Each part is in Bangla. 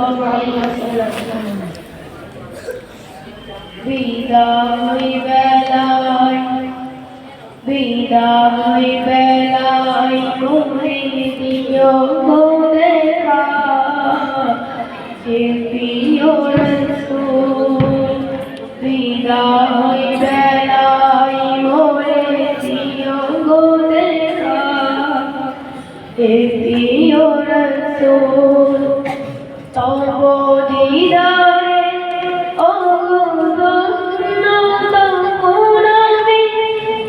সাল্লাল্লাহু আলাইহি ওয়াসাল্লাম বিদায় বেলায় বিদায় বেলায় তুমি দিও দেখা যে প্রিয় রাসূল বিদায় বেলায় মোরে দিও দেখা যে প্রিয় রাসূল তব দিদারে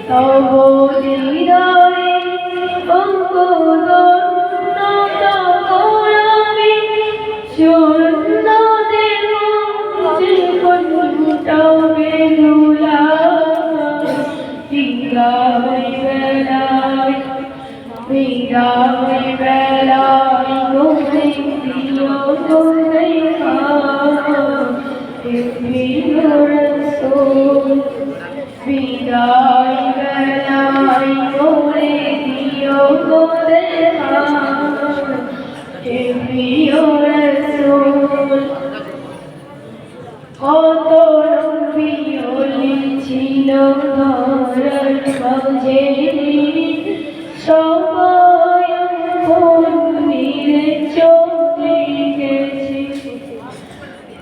তব দিদারে শূন্য দেব জীবনটাও বেলুলা বিদায় বেলায় বিদায় বেলায় তুমি দিও দেখা প্রিয় রাসূল বিদায় বেলায় মোরে দিও দেখা প্রিয় রাসূল কত নবী ওলি ছিল ধরার মাঝে সবাই মন্দিরে চলে গেছে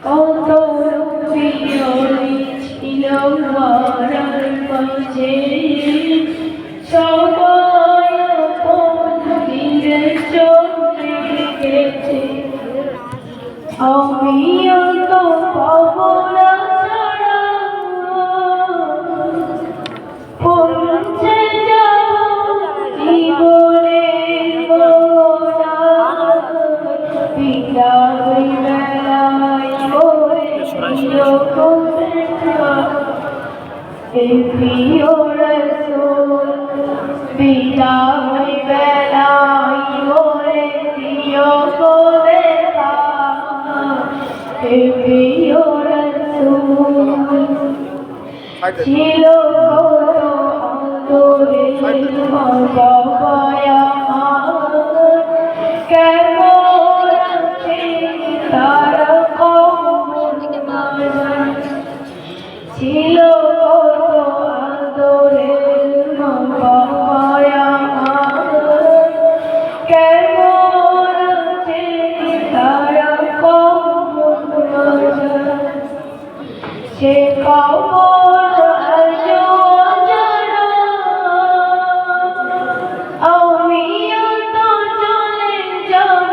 কত নবী ওলি ছিল ধরার মাঝে সবাই মন্দিরে চলে গেছে আমিও তো পাবো না ছাড়া পৌঁছে যাব জীবনের মোরা বিদায় বেলায় মোরে দিও দেখা প্রিয় রাসূল বিদায় বেলায় মোরে দিও দেখা প্রিয় রাসূল ছিল কত আদরে বাবা আমার কেমন আছে তারা কবর ছিল কত আদরে বাবা আমার কেমন আছে তারা সে কবর আজও অজানা আমিও তো চলে যাব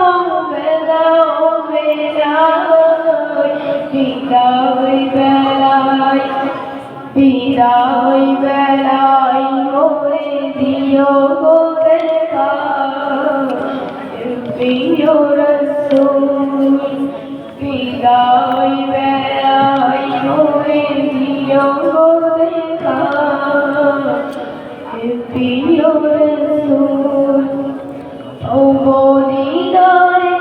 বেলাও বেলায় বিদায় বেলায় বিদায় বেলায় মোরে দিও দেখা প্রিয় রাসূল বিদায় বেলায় মোরে দিও দেখা প্রিয় রাসূল ও দিদারে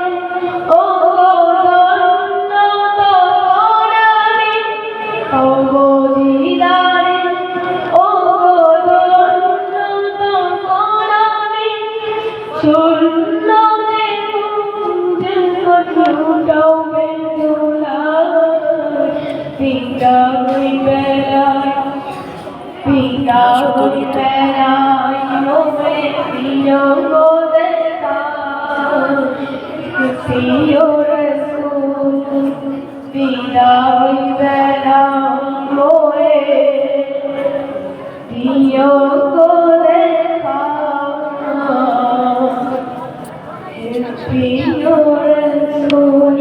ও ধন্য তোরামি ও দিদারে ও ধন্য তোরামি শূন্য দেব জীবনটাও বেলুলা বিদায় বেলায় বিদায় বেলায় মোরে দিও দেখা প্রিয় রাসূল বিদায় বেলায় মোরে দিও দেখা প্রিয় রাসূল।